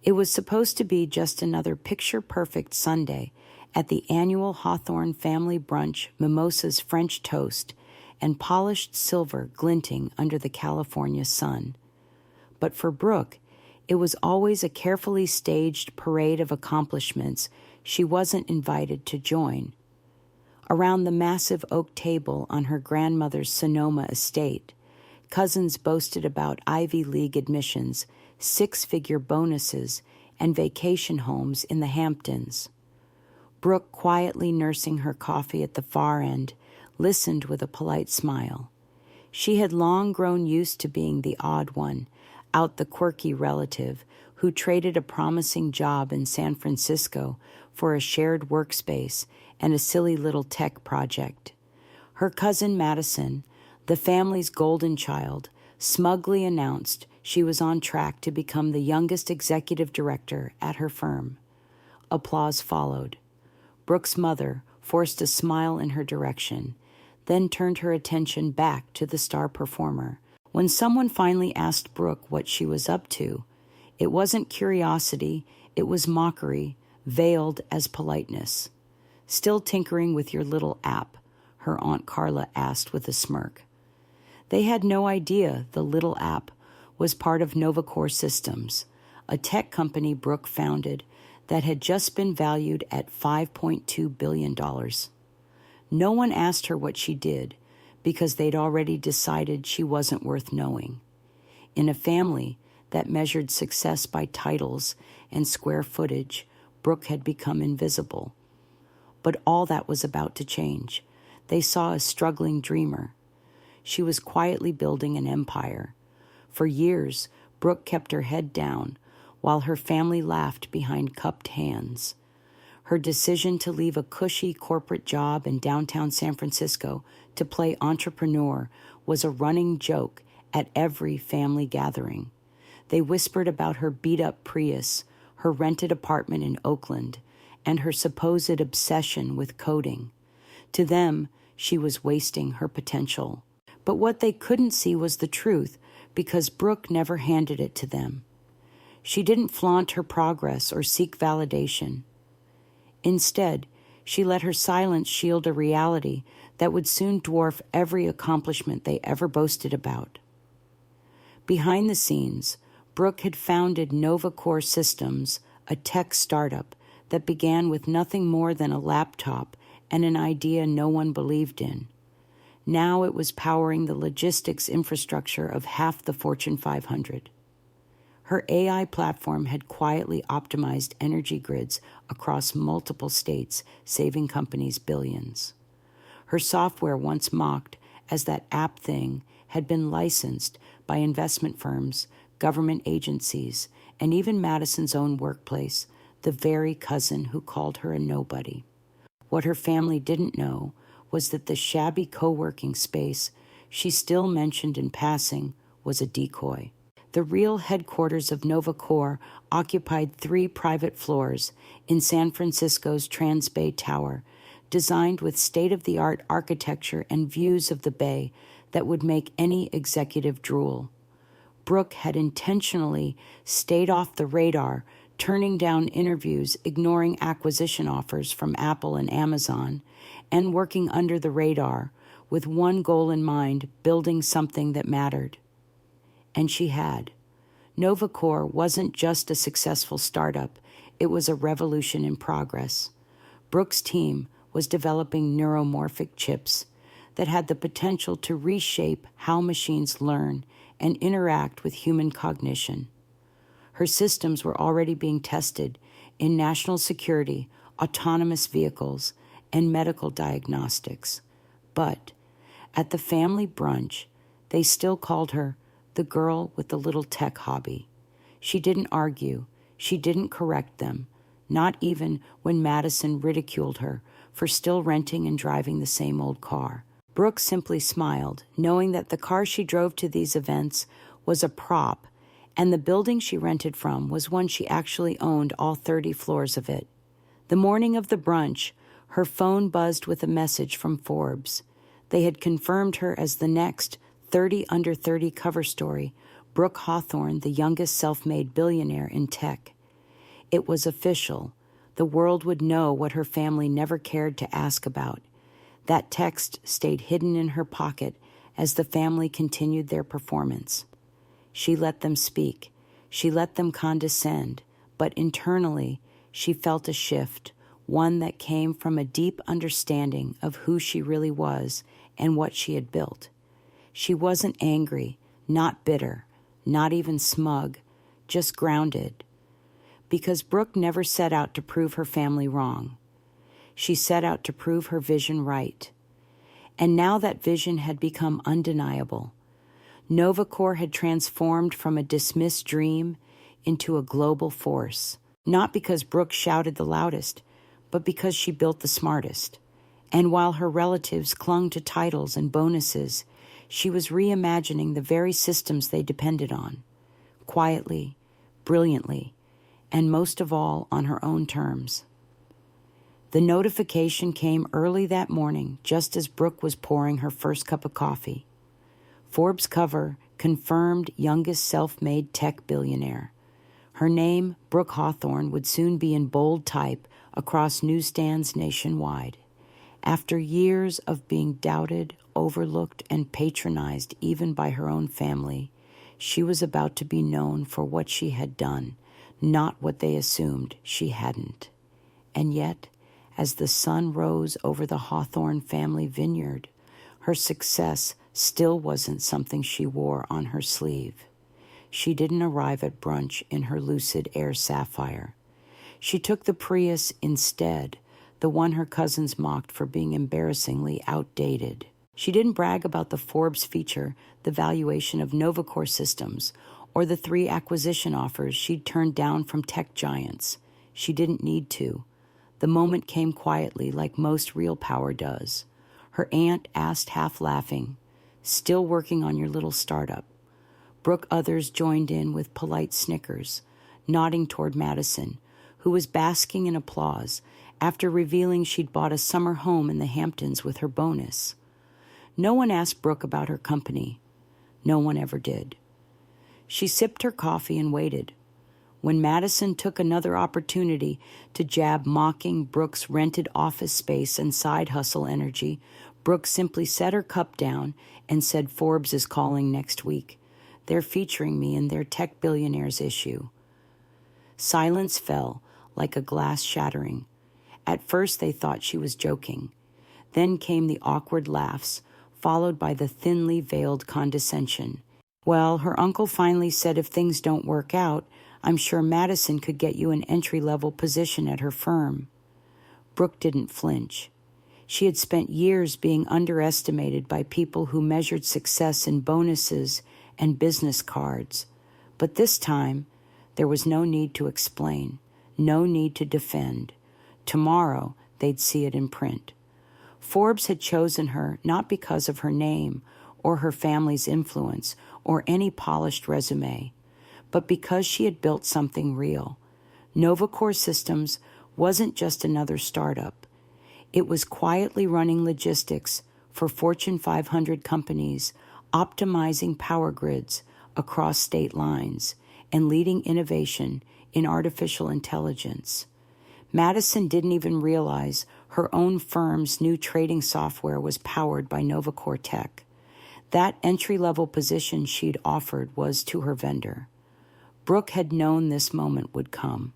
It was supposed to be just another picture-perfect Sunday at the annual Hawthorne family brunch, mimosas, French toast, and polished silver glinting under the California sun. But for Brooke, it was always a carefully staged parade of accomplishments she wasn't invited to join. Around the massive oak table on her grandmother's Sonoma estate, cousins boasted about Ivy League admissions, six-figure bonuses, and vacation homes in the Hamptons. Brooke, quietly nursing her coffee at the far end, listened with a polite smile. She had long grown used to being the odd one, out the quirky relative who traded a promising job in San Francisco for a shared workspace and a silly little tech project. Her cousin Madison, the family's golden child, smugly announced she was on track to become the youngest executive director at her firm. Applause followed. Brooke's mother forced a smile in her direction, then turned her attention back to the star performer. When someone finally asked Brooke what she was up to, it wasn't curiosity, it was mockery, veiled as politeness. "Still tinkering with your little app?" her Aunt Carla asked with a smirk. They had no idea the little app was part of NovaCore Systems, a tech company Brooke founded that had just been valued at $5.2 billion. No one asked her what she did, because they'd already decided she wasn't worth knowing. In a family that measured success by titles and square footage, Brooke had become invisible. But all that was about to change. They saw a struggling dreamer. She was quietly building an empire. For years, Brooke kept her head down, while her family laughed behind cupped hands. Her decision to leave a cushy corporate job in downtown San Francisco to play entrepreneur was a running joke at every family gathering. They whispered about her beat-up Prius, her rented apartment in Oakland, and her supposed obsession with coding. To them, she was wasting her potential. But what they couldn't see was the truth, because Brooke never handed it to them. She didn't flaunt her progress or seek validation. Instead, she let her silence shield a reality that would soon dwarf every accomplishment they ever boasted about. Behind the scenes, Brooke had founded NovaCore Systems, a tech startup that began with nothing more than a laptop and an idea no one believed in. Now it was powering the logistics infrastructure of half the Fortune 500. Her AI platform had quietly optimized energy grids across multiple states, saving companies billions. Her software, once mocked as that app thing, had been licensed by investment firms, government agencies, and even Madison's own workplace, the very cousin who called her a nobody. What her family didn't know was that the shabby co-working space she still mentioned in passing was a decoy. The real headquarters of NovaCore occupied 3 private floors in San Francisco's Trans Bay Tower, designed with state-of-the-art architecture and views of the bay that would make any executive drool. Brooke had intentionally stayed off the radar, turning down interviews, ignoring acquisition offers from Apple and Amazon, and working under the radar with one goal in mind: building something that mattered. And she had. NovaCore wasn't just a successful startup, it was a revolution in progress. Brooke's team was developing neuromorphic chips that had the potential to reshape how machines learn and interact with human cognition. Her systems were already being tested in national security, autonomous vehicles, and medical diagnostics. But at the family brunch, they still called her the girl with the little tech hobby. She didn't argue. She didn't correct them, not even when Madison ridiculed her for still renting and driving the same old car. Brooke simply smiled, knowing that the car she drove to these events was a prop, and the building she rented from was one she actually owned all 30 floors of it. The morning of the brunch, her phone buzzed with a message from Forbes. They had confirmed her as the next 30 under 30 cover story, Brooke Hawthorne, the youngest self-made billionaire in tech. It was official. The world would know what her family never cared to ask about. That text stayed hidden in her pocket as the family continued their performance. She let them speak. She let them condescend. But internally, she felt a shift, one that came from a deep understanding of who she really was and what she had built. She wasn't angry, not bitter, not even smug, just grounded. Because Brooke never set out to prove her family wrong. She set out to prove her vision right. And now that vision had become undeniable. Novacor had transformed from a dismissed dream into a global force, not because Brooke shouted the loudest, but because she built the smartest. And while her relatives clung to titles and bonuses, she was reimagining the very systems they depended on, quietly, brilliantly, and most of all on her own terms. The notification came early that morning, just as Brooke was pouring her first cup of coffee. Forbes cover confirmed youngest self-made tech billionaire. Her name, Brooke Hawthorne, would soon be in bold type across newsstands nationwide. After years of being doubted, overlooked, and patronized even by her own family, she was about to be known for what she had done, not what they assumed she hadn't. And yet, as the sun rose over the Hawthorne family vineyard, her success still wasn't something she wore on her sleeve. She didn't arrive at brunch in her Lucid Air Sapphire. She took the Prius instead, the one her cousins mocked for being embarrassingly outdated. She didn't brag about the Forbes feature, the valuation of Novacor systems, or the 3 acquisition offers she'd turned down from tech giants. She didn't need to. The moment came quietly, like most real power does. Her aunt asked, half laughing, "Still working on your little startup?" Brooke others joined in with polite snickers, nodding toward Madison, who was basking in applause after revealing she'd bought a summer home in the Hamptons with her bonus. No one asked Brooke about her company. No one ever did. She sipped her coffee and waited. When Madison took another opportunity to jab mocking Brooke's rented office space and side hustle energy, Brooke simply set her cup down and said, "Forbes is calling next week. They're featuring me in their Tech Billionaires issue." Silence fell, like a glass shattering. At first they thought she was joking. Then came the awkward laughs, followed by the thinly veiled condescension. "Well, her uncle finally said if things don't work out, I'm sure Madison could get you an entry-level position at her firm." Brooke didn't flinch. She had spent years being underestimated by people who measured success in bonuses and business cards. But this time, there was no need to explain, no need to defend. Tomorrow, they'd see it in print. Forbes had chosen her not because of her name or her family's influence or any polished resume, but because she had built something real. Novacor Systems wasn't just another startup. It was quietly running logistics for Fortune 500 companies, optimizing power grids across state lines, and leading innovation in artificial intelligence. Madison didn't even realize her own firm's new trading software was powered by Novacor Tech. That entry-level position she'd offered was to her vendor. Brooke had known this moment would come,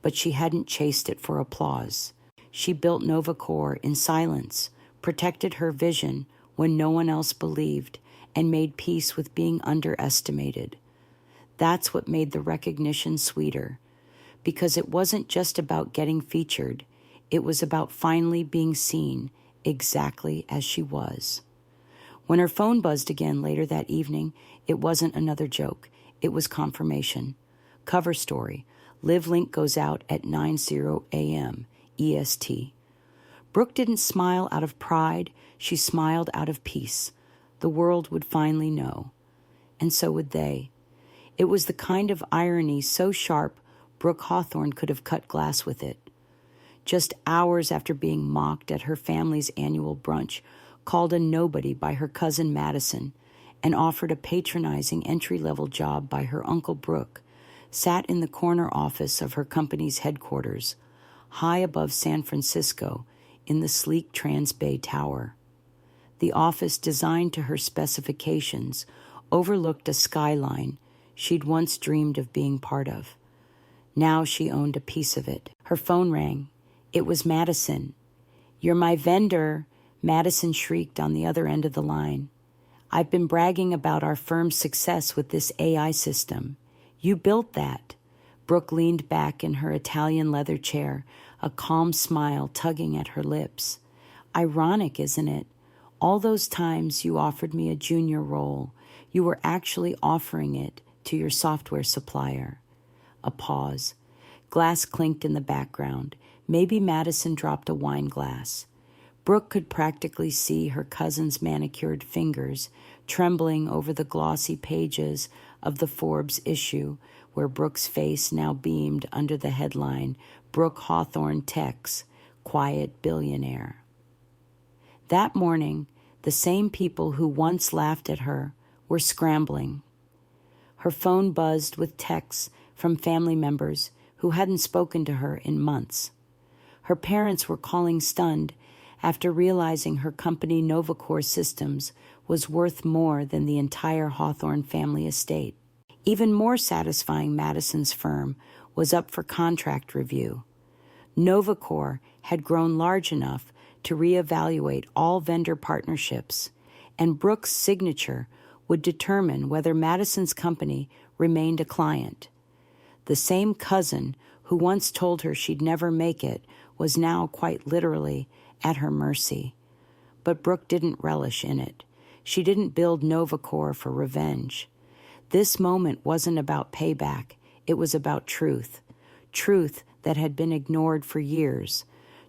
but she hadn't chased it for applause. She built Novacor in silence, protected her vision when no one else believed, and made peace with being underestimated. That's what made the recognition sweeter, because it wasn't just about getting featured. It was about finally being seen exactly as she was. When her phone buzzed again later that evening, it wasn't another joke. It was confirmation. Cover story. Live link goes out at 9:00 a.m. EST. Brooke didn't smile out of pride. She smiled out of peace. The world would finally know. And so would they. It was the kind of irony so sharp Brooke Hawthorne could have cut glass with it. Just hours after being mocked at her family's annual brunch, called a nobody by her cousin Madison, and offered a patronizing entry-level job by her Uncle Brooke, sat in the corner office of her company's headquarters, high above San Francisco in the sleek Trans Bay Tower. The office, designed to her specifications, overlooked a skyline she'd once dreamed of being part of. Now she owned a piece of it. Her phone rang. It was Madison. "You're my vendor," Madison shrieked on the other end of the line. "I've been bragging about our firm's success with this AI system. You built that." Brooke leaned back in her Italian leather chair, a calm smile tugging at her lips. "Ironic, isn't it? All those times you offered me a junior role, you were actually offering it to your software supplier." A pause. Glass clinked in the background. Maybe Madison dropped a wine glass. Brooke could practically see her cousin's manicured fingers trembling over the glossy pages of the Forbes issue, where Brooke's face now beamed under the headline, "Brooke Hawthorne Tech's Quiet Billionaire." That morning, the same people who once laughed at her were scrambling. Her phone buzzed with texts from family members who hadn't spoken to her in months. Her parents were calling stunned after realizing her company Novacore Systems was worth more than the entire Hawthorne family estate. Even more satisfying, Madison's firm was up for contract review. Novacore had grown large enough to reevaluate all vendor partnerships, and Brooke's signature would determine whether Madison's company remained a client. The same cousin who once told her she'd never make it was now quite literally at her mercy. But Brooke didn't relish in it. She didn't build Novacore for revenge. This moment wasn't about payback. It was about truth. Truth that had been ignored for years.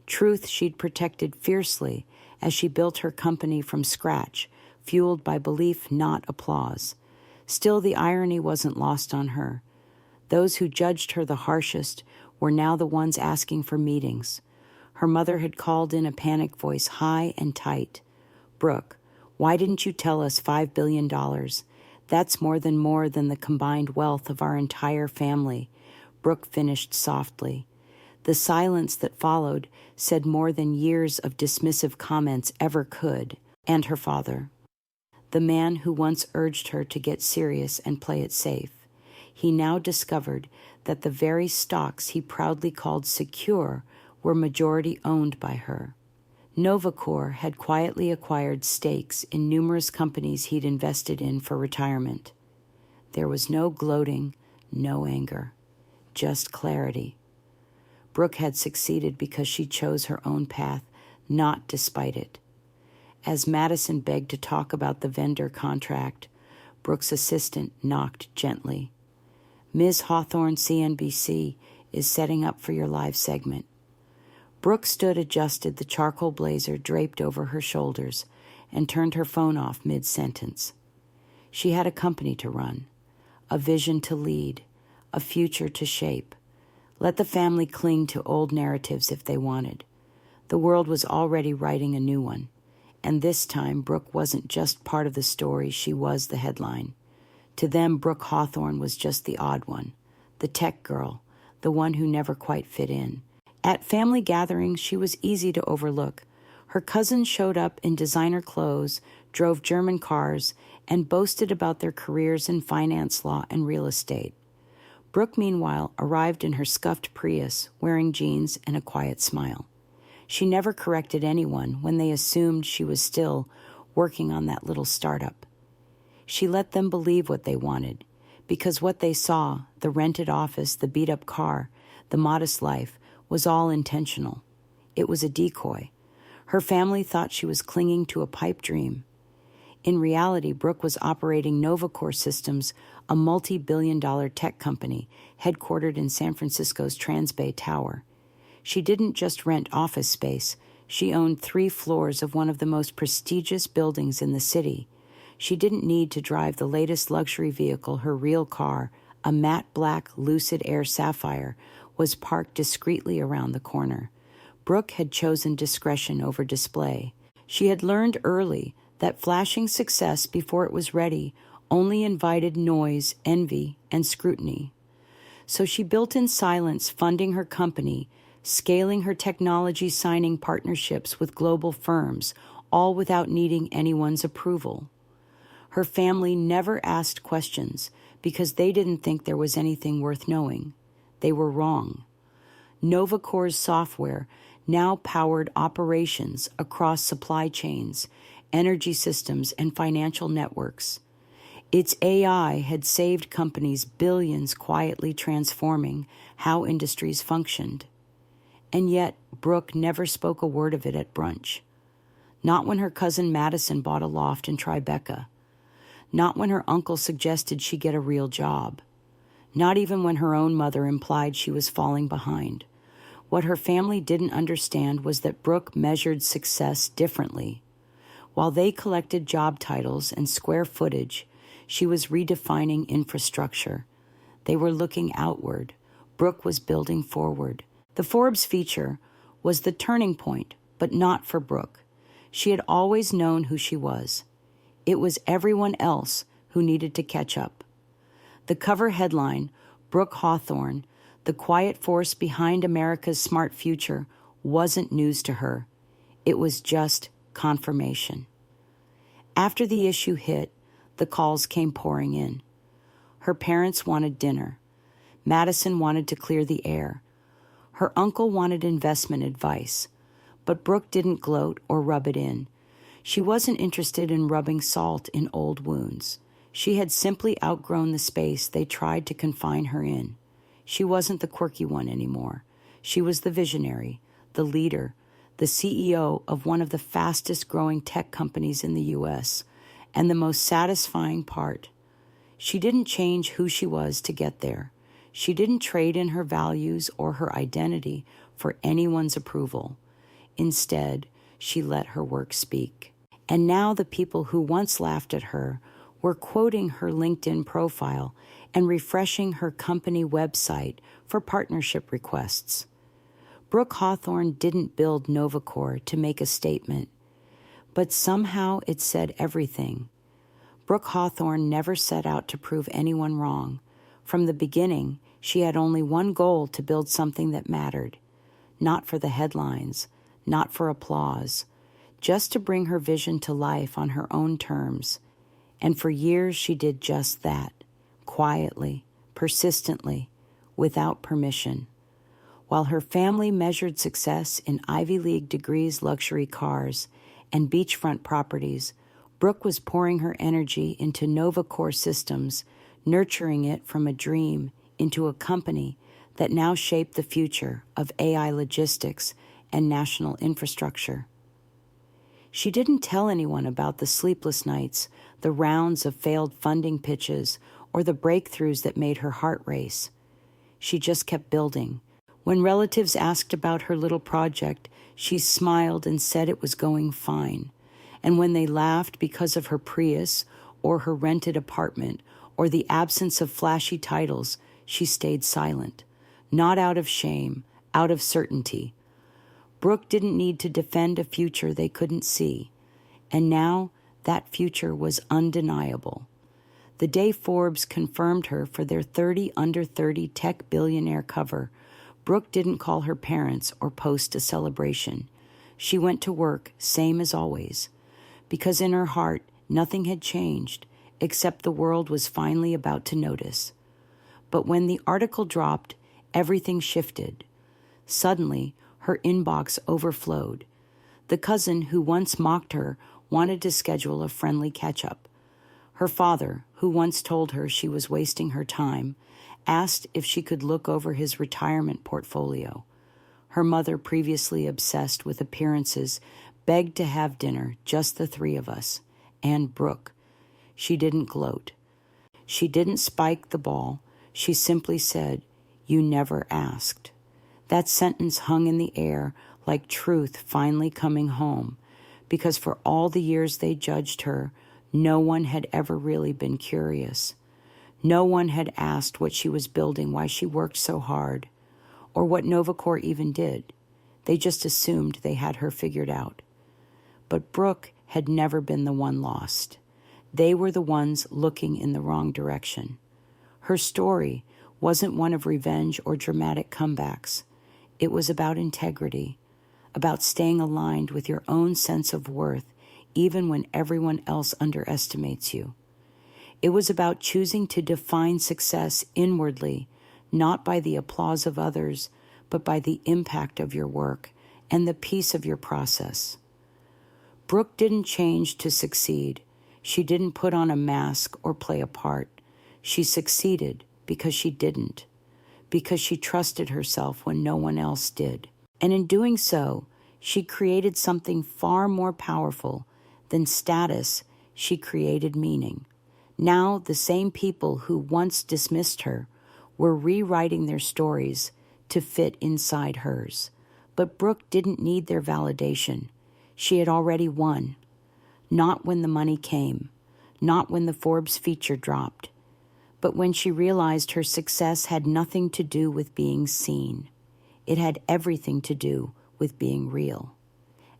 Truth she'd protected fiercely as she built her company from scratch, fueled by belief, not applause. Still, the irony wasn't lost on her. Those who judged her the harshest were now the ones asking for meetings. Her mother had called in a panic voice, high and tight. "Brooke, why didn't you tell us $5 billion? That's more than the combined wealth of our entire family," Brooke finished softly. The silence that followed said more than years of dismissive comments ever could. And her father, the man who once urged her to get serious and play it safe. He now discovered that the very stocks he proudly called secure were majority owned by her. Novacore had quietly acquired stakes in numerous companies he'd invested in for retirement. There was no gloating, no anger, just clarity. Brooke had succeeded because she chose her own path, not despite it. As Madison begged to talk about the vendor contract, Brooke's assistant knocked gently. "Ms. Hawthorne, CNBC, is setting up for your live segment." Brooke stood, adjusted the charcoal blazer draped over her shoulders, and turned her phone off mid-sentence. She had a company to run, a vision to lead, a future to shape. Let the family cling to old narratives if they wanted. The world was already writing a new one, and this time Brooke wasn't just part of the story, she was the headline. To them, Brooke Hawthorne was just the odd one, the tech girl, the one who never quite fit in. At family gatherings, she was easy to overlook. Her cousins showed up in designer clothes, drove German cars, and boasted about their careers in finance, law, and real estate. Brooke, meanwhile, arrived in her scuffed Prius, wearing jeans and a quiet smile. She never corrected anyone when they assumed she was still working on that little startup. She let them believe what they wanted, because what they saw, the rented office, the beat-up car, the modest life, was all intentional. It was a decoy. Her family thought she was clinging to a pipe dream. In reality, Brooke was operating Novacore Systems, a multi-billion-dollar tech company headquartered in San Francisco's Trans Bay Tower. She didn't just rent office space. She owned 3 floors of one of the most prestigious buildings in the city. She didn't need to drive the latest luxury vehicle. Her real car, a matte black Lucid Air Sapphire, was parked discreetly around the corner. Brooke had chosen discretion over display. She had learned early that flashing success before it was ready only invited noise, envy, and scrutiny. So she built in silence, funding her company, scaling her technology, signing partnerships with global firms, all without needing anyone's approval. Her family never asked questions because they didn't think there was anything worth knowing. They were wrong. Novacore's software now powered operations across supply chains, energy systems, and financial networks. Its AI had saved companies billions, quietly transforming how industries functioned. And yet, Brooke never spoke a word of it at brunch. Not when her cousin Madison bought a loft in Tribeca. Not when her uncle suggested she get a real job. Not even when her own mother implied she was falling behind. What her family didn't understand was that Brooke measured success differently. While they collected job titles and square footage, she was redefining infrastructure. They were looking outward. Brooke was building forward. The Forbes feature was the turning point, but not for Brooke. She had always known who she was. It was everyone else who needed to catch up. The cover headline, Brooke Hawthorne, the quiet force behind America's smart future, wasn't news to her. It was just confirmation. After the issue hit, the calls came pouring in. Her parents wanted dinner. Madison wanted to clear the air. Her uncle wanted investment advice. But Brooke didn't gloat or rub it in. She wasn't interested in rubbing salt in old wounds. She had simply outgrown the space they tried to confine her in. She wasn't the quirky one anymore. She was the visionary, the leader, the CEO of one of the fastest-growing tech companies in the U.S., and the most satisfying part, she didn't change who she was to get there. She didn't trade in her values or her identity for anyone's approval. Instead, she let her work speak. And now the people who once laughed at her were quoting her LinkedIn profile and refreshing her company website for partnership requests. Brooke Hawthorne didn't build Novacore to make a statement, but somehow it said everything. Brooke Hawthorne never set out to prove anyone wrong. From the beginning, she had only one goal: to build something that mattered. Not for the headlines, not for applause, just to bring her vision to life on her own terms. And for years she did just that, quietly, persistently, without permission. While her family measured success in Ivy League degrees, luxury cars, and beachfront properties, Brooke was pouring her energy into Novacore Systems, nurturing it from a dream into a company that now shaped the future of AI logistics and national infrastructure. She didn't tell anyone about the sleepless nights, the rounds of failed funding pitches, or the breakthroughs that made her heart race. She just kept building. When relatives asked about her little project, she smiled and said it was going fine. And when they laughed because of her Prius or her rented apartment or the absence of flashy titles, she stayed silent. Not out of shame, out of certainty. Brooke didn't need to defend a future they couldn't see. And now that future was undeniable. The day Forbes confirmed her for their 30 Under 30 Tech Billionaire cover, Brooke didn't call her parents or post a celebration. She went to work, same as always, because in her heart, nothing had changed, except the world was finally about to notice. But when the article dropped, everything shifted. Suddenly, her inbox overflowed. The cousin who once mocked her wanted to schedule a friendly catch-up. Her father, who once told her she was wasting her time, asked if she could look over his retirement portfolio. Her mother, previously obsessed with appearances, begged to have dinner, just the three of us, and Brooke. She didn't gloat. She didn't spike the ball. She simply said, "You never asked." That sentence hung in the air like truth finally coming home, because for all the years they judged her, no one had ever really been curious. No one had asked what she was building, why she worked so hard, or what Novacore even did. They just assumed they had her figured out. But Brooke had never been the one lost. They were the ones looking in the wrong direction. Her story wasn't one of revenge or dramatic comebacks. It was about integrity, about staying aligned with your own sense of worth, even when everyone else underestimates you. It was about choosing to define success inwardly, not by the applause of others, but by the impact of your work and the peace of your process. Brooke didn't change to succeed. She didn't put on a mask or play a part. She succeeded because she didn't, because she trusted herself when no one else did. And in doing so, she created something far more powerful than status. She created meaning. Now, the same people who once dismissed her were rewriting their stories to fit inside hers. But Brooke didn't need their validation. She had already won. Not when the money came, not when the Forbes feature dropped, but when she realized her success had nothing to do with being seen. It had everything to do with being real.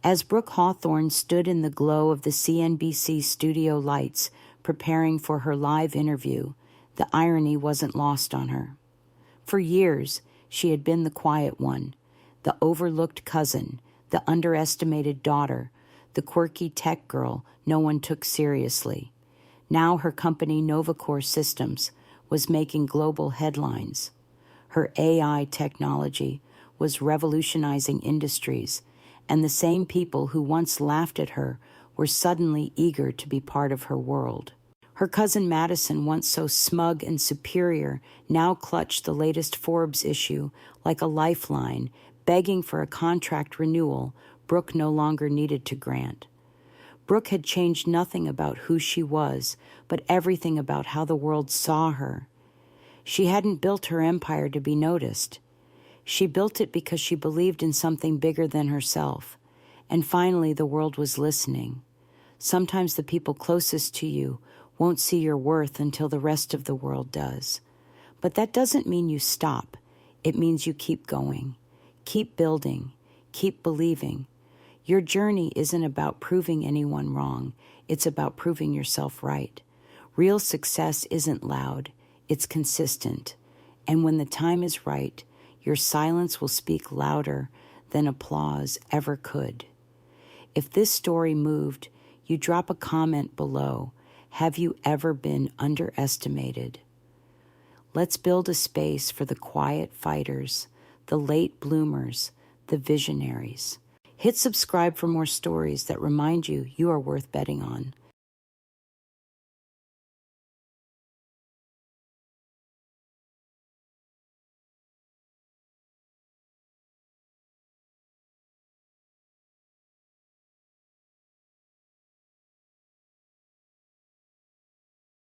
As Brooke Hawthorne stood in the glow of the CNBC studio lights preparing for her live interview, the irony wasn't lost on her. For years, she had been the quiet one, the overlooked cousin, the underestimated daughter, the quirky tech girl no one took seriously. Now her company NovaCore Systems was making global headlines. Her AI technology was revolutionizing industries, and the same people who once laughed at her were suddenly eager to be part of her world. Her cousin Madison, once so smug and superior, now clutched the latest Forbes issue like a lifeline, begging for a contract renewal Brooke no longer needed to grant. Brooke had changed nothing about who she was, but everything about how the world saw her. She hadn't built her empire to be noticed. She built it because she believed in something bigger than herself. And finally, the world was listening. Sometimes the people closest to you won't see your worth until the rest of the world does. But that doesn't mean you stop. It means you keep going. Keep building. Keep believing. Your journey isn't about proving anyone wrong. It's about proving yourself right. Real success isn't loud. It's consistent. And when the time is right, your silence will speak louder than applause ever could. If this story moved, you drop a comment below. Have you ever been underestimated? Let's build a space for the quiet fighters, the late bloomers, the visionaries. Hit subscribe for more stories that remind you you are worth betting on.